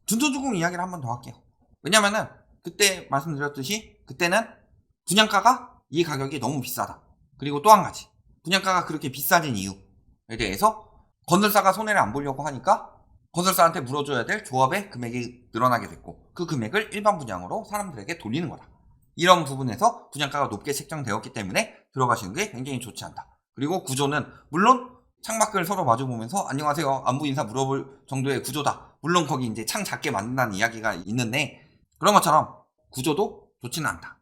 둔촌주공 이야기를 한 번 더 할게요. 왜냐면은 그때 말씀드렸듯이 그때는 분양가가 이 가격이 너무 비싸다. 그리고 또 한 가지, 분양가가 그렇게 비싸진 이유에 대해서 건설사가 손해를 안 보려고 하니까 건설사한테 물어줘야 될 조합의 금액이 늘어나게 됐고, 그 금액을 일반 분양으로 사람들에게 돌리는 거다. 이런 부분에서 분양가가 높게 책정되었기 때문에 들어가시는 게 굉장히 좋지 않다. 그리고 구조는 물론 창밖을 서로 마주보면서 안녕하세요 안부 인사 물어볼 정도의 구조다. 물론 거기 이제 창 작게 만든다는 이야기가 있는데 그런 것처럼 구조도 좋지는 않다.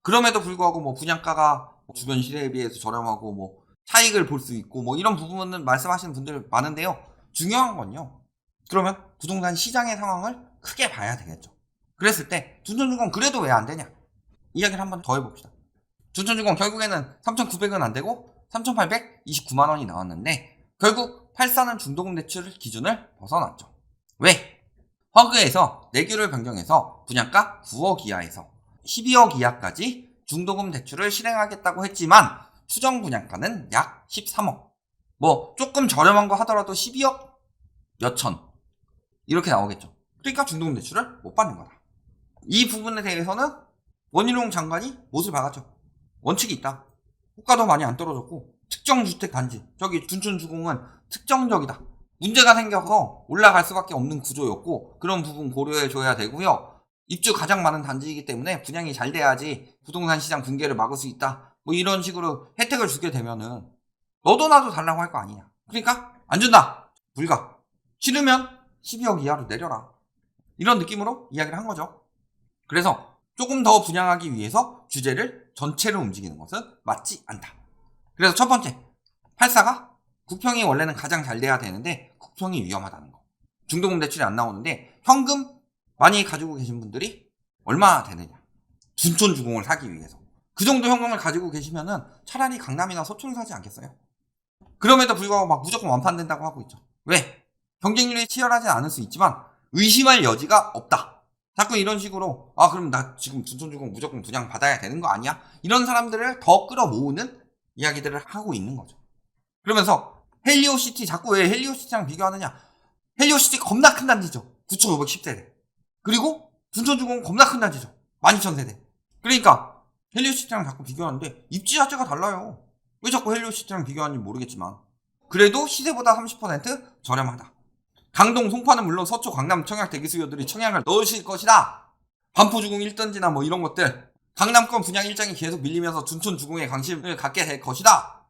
그럼에도 불구하고 뭐 분양가가 주변 시세에 비해서 저렴하고 뭐 차익을 볼 수 있고 뭐 이런 부분은 말씀하시는 분들 많은데요. 중요한 건요, 그러면 부동산 시장의 상황을 크게 봐야 되겠죠. 그랬을 때 둔촌주공 그래도 왜 안 되냐 이야기를 한번 더 해봅시다. 둔촌주공 결국에는 3,900은 안 되고 3,829만 원이 나왔는데 결국 84는 중도금 대출 기준을 벗어났죠. 왜? 허그에서 내규를 변경해서 분양가 9억 이하에서 12억 이하까지 중도금 대출을 실행하겠다고 했지만 추정 분양가는 약 13억. 뭐 조금 저렴한 거 하더라도 12억 여천 이렇게 나오겠죠. 그러니까 중도금 대출을 못 받는 거다. 이 부분에 대해서는 원희룡 장관이 못을 박았죠. 원칙이 있다. 호가도 많이 안 떨어졌고 특정 주택 단지, 저기 둔촌주공은 특정적이다. 문제가 생겨서 올라갈 수밖에 없는 구조였고 그런 부분 고려해 줘야 되고요. 입주 가장 많은 단지이기 때문에 분양이 잘 돼야지 부동산 시장 붕괴를 막을 수 있다. 뭐 이런 식으로 혜택을 주게 되면은 너도 나도 달라고 할 거 아니냐. 그러니까 안 준다. 불가. 싫으면 12억 이하로 내려라. 이런 느낌으로 이야기를 한 거죠. 그래서 조금 더 분양하기 위해서 규제를 전체로 움직이는 것은 맞지 않다. 그래서 첫 번째, 84가 국평이 원래는 가장 잘 돼야 되는데 국평이 위험하다는 거. 중도금 대출이 안 나오는데 현금 많이 가지고 계신 분들이 얼마나 되느냐. 둔촌주공을 사기 위해서. 그 정도 현금을 가지고 계시면은 차라리 강남이나 서초를 사지 않겠어요? 그럼에도 불구하고 막 무조건 완판된다고 하고 있죠. 왜? 경쟁률이 치열하지 않을 수 있지만 의심할 여지가 없다. 자꾸 이런 식으로 그럼 나 지금 둔촌주공 무조건 분양 받아야 되는 거 아니야? 이런 사람들을 더 끌어모으는 이야기들을 하고 있는 거죠. 그러면서 헬리오시티, 자꾸 왜 헬리오시티랑 비교하느냐. 헬리오시티 겁나 큰 단지죠. 9,510세대. 그리고 둔촌주공 겁나 큰 단지죠. 12,000세대. 그러니까 헬리오시티랑 자꾸 비교하는데 입지 자체가 달라요. 왜 자꾸 헬리오시티랑 비교하는지 모르겠지만 그래도 시세보다 30% 저렴하다. 강동, 송파는 물론 서초, 강남, 청약 대기 수요들이 청약을 넣으실 것이다. 반포주공 1단지나 뭐 이런 것들 강남권 분양 일정이 계속 밀리면서 둔촌주공에 관심을 갖게 될 것이다.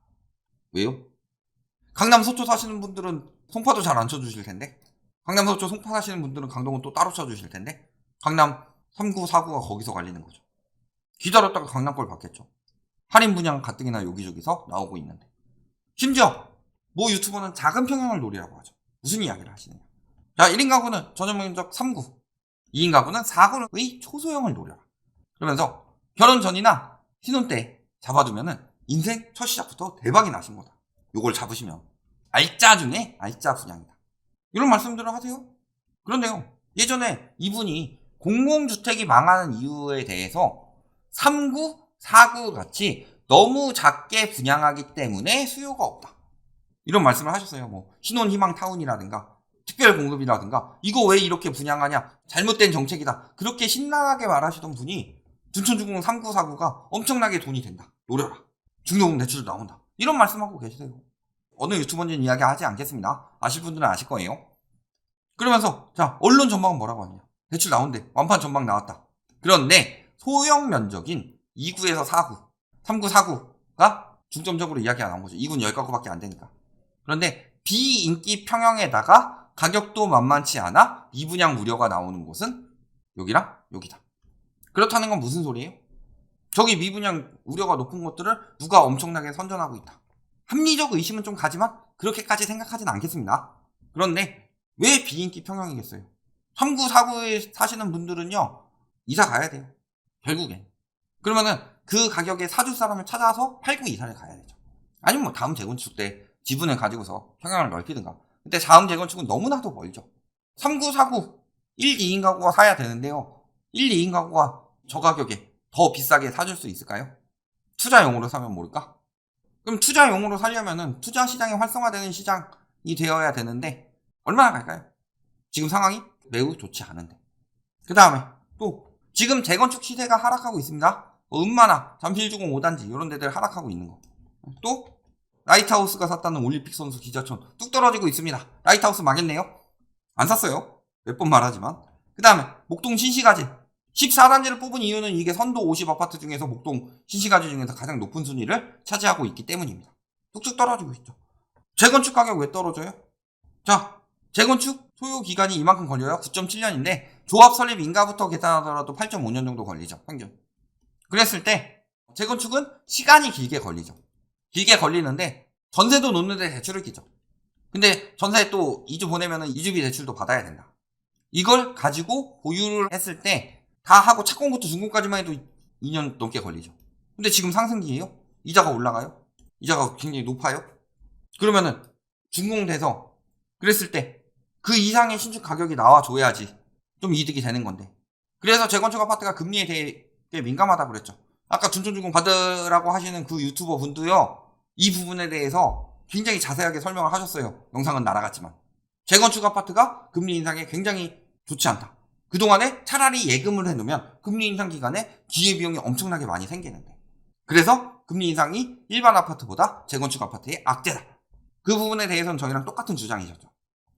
왜요? 강남 서초 사시는 분들은 송파도 잘 안 쳐주실 텐데, 강남 서초 송파 사시는 분들은 강동은 또 따로 쳐주실 텐데, 강남 3구 4구가 거기서 갈리는 거죠. 기다렸다가 강남 걸 받겠죠. 할인 분양 가뜩이나 여기저기서 나오고 있는데, 심지어 모 유튜버는 작은 평형을 노리라고 하죠. 무슨 이야기를 하시느냐. 자, 1인 가구는 전용 면적 3구, 2인 가구는 4구의 초소형을 노려라. 그러면서 결혼 전이나 신혼 때 잡아두면은 인생 첫 시작부터 대박이 나신 거다. 요걸 잡으시면 알짜 중에 알짜 분양이다. 이런 말씀들을 하세요. 그런데요, 예전에 이분이 공공주택이 망하는 이유에 대해서 3구, 4구 같이 너무 작게 분양하기 때문에 수요가 없다. 이런 말씀을 하셨어요. 뭐 신혼희망타운이라든가 특별공급이라든가 이거 왜 이렇게 분양하냐, 잘못된 정책이다. 그렇게 신나게 말하시던 분이 둔촌주공 3구, 4구가 엄청나게 돈이 된다. 노려라. 중도금 대출도 나온다. 이런 말씀하고 계시세요. 어느 유튜버인지는 이야기하지 않겠습니다. 아실 분들은 아실 거예요. 그러면서 자, 언론 전망은 뭐라고 하냐. 대출 나온대. 완판 전망 나왔다. 그런데 소형 면적인 2구에서 4구, 3구, 4구가 중점적으로 이야기가 나온 거죠. 2구는 10가구밖에 안 되니까. 그런데 비인기 평형에다가 가격도 만만치 않아 미분양 우려가 나오는 곳은 여기랑 여기다. 그렇다는 건 무슨 소리예요? 저기 미분양 우려가 높은 것들을 누가 엄청나게 선전하고 있다. 합리적 의심은 좀 가지만 그렇게까지 생각하진 않겠습니다. 그런데 왜 비인기 평형이겠어요? 3구, 4구에 사시는 분들은요, 이사 가야 돼요. 결국엔. 그러면은 그 가격에 사줄 사람을 찾아서 8구 이사를 가야 되죠. 아니면 뭐 다음 재건축 때 지분을 가지고서 평형을 넓히든가. 근데 다음 재건축은 너무나도 멀죠. 3구, 4구, 1, 2인 가구가 사야 되는데요. 1, 2인 가구가 저 가격에 더 비싸게 사줄 수 있을까요? 투자용으로 사면 모를까? 그럼 투자용으로 사려면은 투자 시장이 활성화되는 시장이 되어야 되는데 얼마나 갈까요? 지금 상황이 매우 좋지 않은데. 그 다음에 또 지금 재건축 시세가 하락하고 있습니다. 은마나 잠실주공 5단지 이런 데들 하락하고 있는 거. 또 라이트하우스가 샀다는 올림픽 선수 기자촌 뚝 떨어지고 있습니다. 라이트하우스 망했네요. 안 샀어요. 몇 번 말하지만. 그 다음에 목동 신시가지 14단지를 뽑은 이유는 이게 선도 50 아파트 중에서 목동 신시가지 중에서 가장 높은 순위를 차지하고 있기 때문입니다. 뚝뚝 떨어지고 있죠. 재건축 가격 왜 떨어져요? 자, 재건축 소요 기간이 이만큼 걸려요. 9.7년인데 조합 설립 인가부터 계산하더라도 8.5년 정도 걸리죠. 평균. 그랬을 때 재건축은 시간이 길게 걸리죠. 길게 걸리는데 전세도 놓는데 대출을 끼죠. 근데 전세에 또 2주 보내면은 2주비 대출도 받아야 된다. 이걸 가지고 보유를 했을 때 다 하고 착공부터 준공까지만 해도 2년 넘게 걸리죠. 근데 지금 상승기예요? 이자가 올라가요? 이자가 굉장히 높아요? 그러면은 준공돼서 그랬을 때 그 이상의 신축 가격이 나와줘야지 좀 이득이 되는 건데. 그래서 재건축 아파트가 금리에 되게 민감하다고 그랬죠. 아까 둔촌준공 받으라고 하시는 그 유튜버 분도요. 이 부분에 대해서 굉장히 자세하게 설명을 하셨어요. 영상은 날아갔지만. 재건축 아파트가 금리 인상에 굉장히 좋지 않다. 그동안에 차라리 예금을 해놓으면 금리 인상 기간에 기회비용이 엄청나게 많이 생기는데. 그래서 금리 인상이 일반 아파트보다 재건축 아파트의 악재다. 그 부분에 대해서는 저희랑 똑같은 주장이셨죠.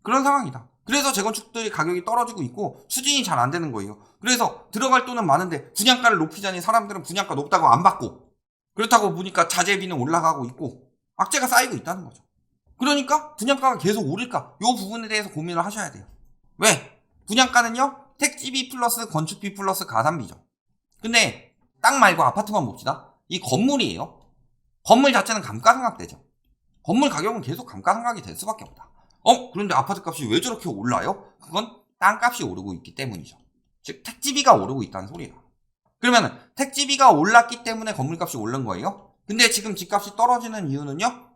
그런 상황이다. 그래서 재건축들이 가격이 떨어지고 있고 추진이 잘 안 되는 거예요. 그래서 들어갈 돈은 많은데 분양가를 높이자니 사람들은 분양가 높다고 안 받고 그렇다고 보니까 자재비는 올라가고 있고 악재가 쌓이고 있다는 거죠. 그러니까 분양가가 계속 오를까? 이 부분에 대해서 고민을 하셔야 돼요. 왜? 분양가는요. 택지비 플러스 건축비 플러스 가산비죠. 근데 땅 말고 아파트만 봅시다. 이 건물이에요. 건물 자체는 감가상각되죠. 건물 가격은 계속 감가상각이 될 수밖에 없다. 그런데 아파트 값이 왜 저렇게 올라요? 그건 땅값이 오르고 있기 때문이죠. 즉 택지비가 오르고 있다는 소리다. 그러면은 택지비가 올랐기 때문에 건물값이 오른 거예요. 근데 지금 집값이 떨어지는 이유는요.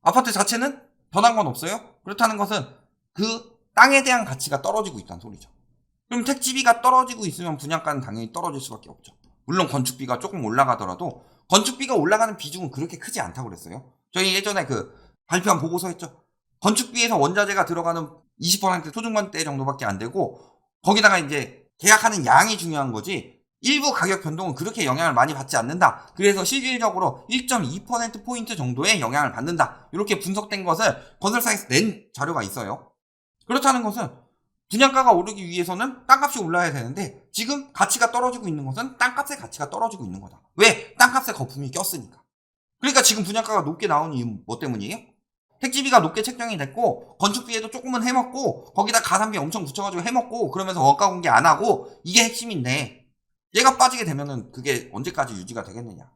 아파트 자체는 변한 건 없어요. 그렇다는 것은 그 땅에 대한 가치가 떨어지고 있다는 소리죠. 그럼 택지비가 떨어지고 있으면 분양가는 당연히 떨어질 수밖에 없죠. 물론 건축비가 조금 올라가더라도 건축비가 올라가는 비중은 그렇게 크지 않다고 그랬어요. 저희 예전에 그 발표한 보고서 했죠. 건축비에서 원자재가 들어가는 20% 초중반대 정도밖에 안 되고 거기다가 이제 계약하는 양이 중요한 거지 일부 가격 변동은 그렇게 영향을 많이 받지 않는다. 그래서 실질적으로 1.2%포인트 정도의 영향을 받는다. 이렇게 분석된 것을 건설사에서 낸 자료가 있어요. 그렇다는 것은 분양가가 오르기 위해서는 땅값이 올라야 되는데 지금 가치가 떨어지고 있는 것은 땅값의 가치가 떨어지고 있는 거다. 왜? 땅값에 거품이 꼈으니까. 그러니까 지금 분양가가 높게 나온 이유는 뭐 때문이에요? 택지비가 높게 책정이 됐고 건축비에도 조금은 해먹고 거기다 가산비 엄청 붙여가지고 해먹고 그러면서 원가 공개 안 하고 이게 핵심인데 얘가 빠지게 되면은 그게 언제까지 유지가 되겠느냐.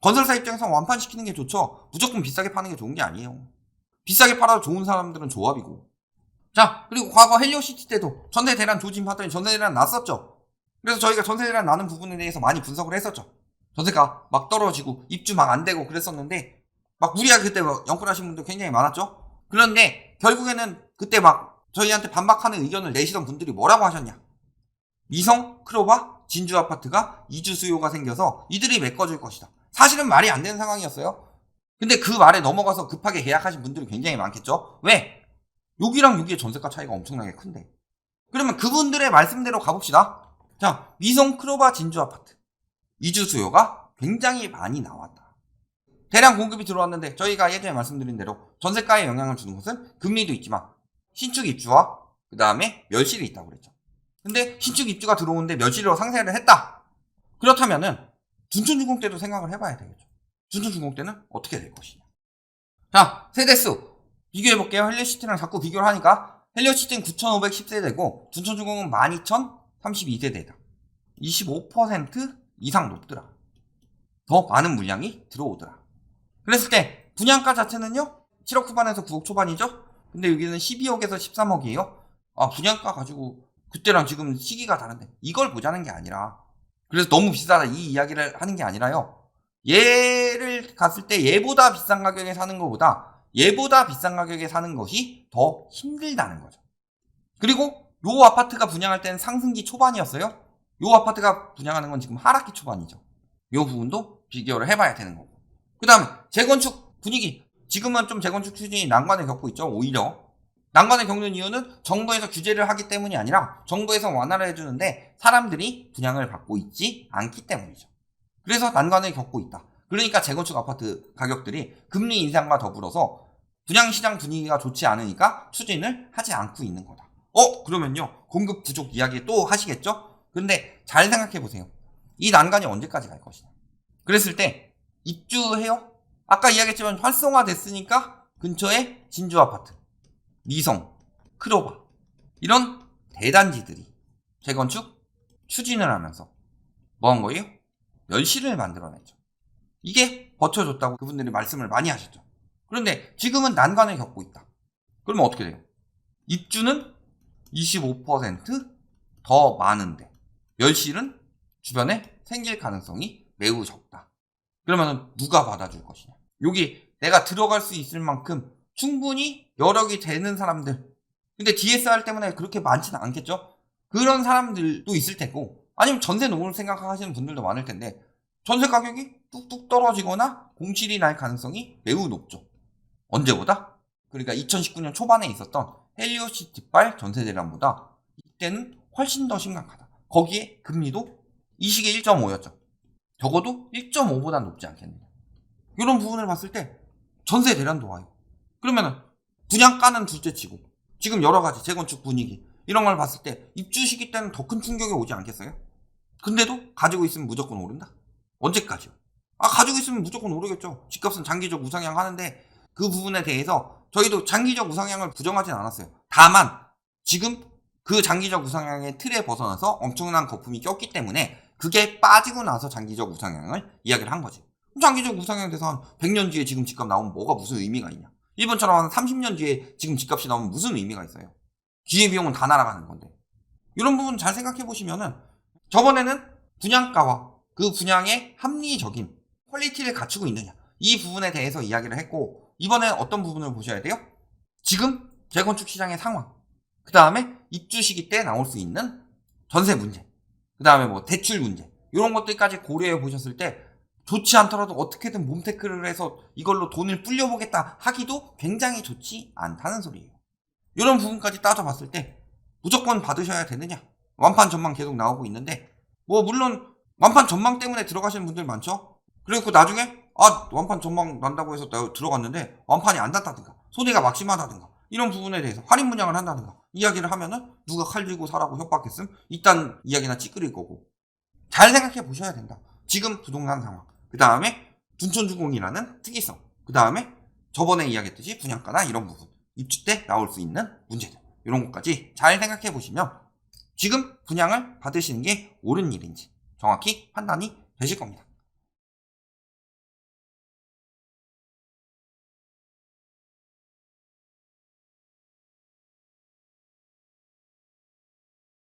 건설사 입장에서 완판시키는 게 좋죠. 무조건 비싸게 파는 게 좋은 게 아니에요. 비싸게 팔아도 좋은 사람들은 조합이고. 자, 그리고 과거 헬리오시티 때도 전세 대란 조짐하더니 전세 대란 났었죠. 그래서 저희가 전세 대란 나는 부분에 대해서 많이 분석을 했었죠. 전세가 막 떨어지고 입주 막 안 되고 그랬었는데 막 무리하게 그때 영끌하신 분들 굉장히 많았죠. 그런데 결국에는 그때 막 저희한테 반박하는 의견을 내시던 분들이 뭐라고 하셨냐. 미성, 크로바, 진주 아파트가 이주 수요가 생겨서 이들이 메꿔줄 것이다. 사실은 말이 안 되는 상황이었어요. 근데 그 말에 넘어가서 급하게 계약하신 분들이 굉장히 많겠죠. 왜? 여기랑 여기의 전세가 차이가 엄청나게 큰데. 그러면 그분들의 말씀대로 가봅시다. 자, 미성, 크로바, 진주 아파트 이주 수요가 굉장히 많이 나왔다. 대량 공급이 들어왔는데 저희가 예전에 말씀드린 대로 전세가에 영향을 주는 것은 금리도 있지만 신축 입주와 그 다음에 멸실이 있다고 그랬죠. 근데 신축 입주가 들어오는데 멸실로 상세를 했다. 그렇다면은 둔촌준공 때도 생각을 해봐야 되겠죠. 둔촌준공 때는 어떻게 될 것이냐. 자, 세대수 비교해볼게요. 헬리오시티랑 자꾸 비교를 하니까 헬리오시티는 9,510세대고 둔촌준공은 12,032세대다. 25% 이상 높더라. 더 많은 물량이 들어오더라. 그랬을 때 분양가 자체는요 7억 후반에서 9억 초반이죠. 근데 여기는 12억에서 13억이에요. 분양가 가지고 그때랑 지금 시기가 다른데 이걸 보자는 게 아니라 그래서 너무 비싸다 이 이야기를 하는 게 아니라요. 얘를 갔을 때 얘보다 비싼 가격에 사는 것보다 얘보다 비싼 가격에 사는 것이 더 힘들다는 거죠. 그리고 요 아파트가 분양할 때는 상승기 초반이었어요. 요 아파트가 분양하는 건 지금 하락기 초반이죠. 요 부분도 비교를 해봐야 되는 거고. 그 다음에 재건축 분위기 지금은 좀 재건축 추진이 난관을 겪고 있죠. 오히려 난관을 겪는 이유는 정부에서 규제를 하기 때문이 아니라 정부에서 완화를 해주는데 사람들이 분양을 받고 있지 않기 때문이죠. 그래서 난관을 겪고 있다. 그러니까 재건축 아파트 가격들이 금리 인상과 더불어서 분양시장 분위기가 좋지 않으니까 추진을 하지 않고 있는 거다. 그러면요, 공급 부족 이야기 또 하시겠죠? 근데 잘 생각해보세요. 이 난관이 언제까지 갈 것이냐. 그랬을 때 입주해요? 아까 이야기했지만 활성화됐으니까 근처에 진주아파트, 미성, 크로바 이런 대단지들이 재건축 추진을 하면서 뭐 한 거예요? 멸실을 만들어냈죠. 이게 버텨줬다고 그분들이 말씀을 많이 하셨죠. 그런데 지금은 난관을 겪고 있다. 그러면 어떻게 돼요? 입주는 25% 더 많은데 멸실은 주변에 생길 가능성이 매우 적다. 그러면 누가 받아줄 것이냐? 여기 내가 들어갈 수 있을 만큼 충분히 여력이 되는 사람들, 근데 DSR 때문에 그렇게 많지는 않겠죠? 그런 사람들도 있을 테고, 아니면 전세 놓을 생각하시는 분들도 많을 텐데 전세 가격이 뚝뚝 떨어지거나 공실이 날 가능성이 매우 높죠. 언제보다? 그러니까 2019년 초반에 있었던 헬리오시티발 전세 대란보다 이때는 훨씬 더 심각하다. 거기에 금리도 이 시기에 1.5였죠. 적어도 1.5보다 높지 않겠느냐. 이런 부분을 봤을 때 전세 대란도 와요. 그러면은 분양가는 둘째치고 지금 여러 가지 재건축 분위기 이런 걸 봤을 때 입주 시기 때는 더 큰 충격이 오지 않겠어요? 근데도 가지고 있으면 무조건 오른다? 언제까지요? 가지고 있으면 무조건 오르겠죠. 집값은 장기적 우상향 하는데 그 부분에 대해서 저희도 장기적 우상향을 부정하진 않았어요. 다만 지금 그 장기적 우상향의 틀에 벗어나서 엄청난 거품이 꼈기 때문에 그게 빠지고 나서 장기적 우상향을 이야기를 한 거지. 장기적 우상향 돼서 한 100년 뒤에 지금 집값 나오면 뭐가 무슨 의미가 있냐. 일본처럼 한 30년 뒤에 지금 집값이 나오면 무슨 의미가 있어요. 기회비용은 다 날아가는 건데. 이런 부분 잘 생각해 보시면은 저번에는 분양가와 그 분양의 합리적인 퀄리티를 갖추고 있느냐 이 부분에 대해서 이야기를 했고, 이번에 어떤 부분을 보셔야 돼요? 지금 재건축 시장의 상황, 그 다음에 입주 시기 때 나올 수 있는 전세 문제, 그 다음에 뭐 대출 문제, 이런 것들까지 고려해 보셨을 때 좋지 않더라도 어떻게든 몸테크를 해서 이걸로 돈을 불려보겠다 하기도 굉장히 좋지 않다는 소리예요. 이런 부분까지 따져봤을 때 무조건 받으셔야 되느냐, 완판 전망 계속 나오고 있는데 뭐 물론 완판 전망 때문에 들어가시는 분들 많죠. 그리고 나중에 완판 전망 난다고 해서 내가 들어갔는데 완판이 안 났다든가 손해가 막심하다든가 이런 부분에 대해서 할인 분양을 한다든가 이야기를 하면은 누가 칼 들고 사라고 협박했음 이딴 이야기나 찌끄릴 거고. 잘 생각해 보셔야 된다. 지금 부동산 상황, 그 다음에 둔촌주공이라는 특이성, 그 다음에 저번에 이야기했듯이 분양가나 이런 부분, 입주 때 나올 수 있는 문제들, 이런 것까지 잘 생각해 보시면 지금 분양을 받으시는 게 옳은 일인지 정확히 판단이 되실 겁니다.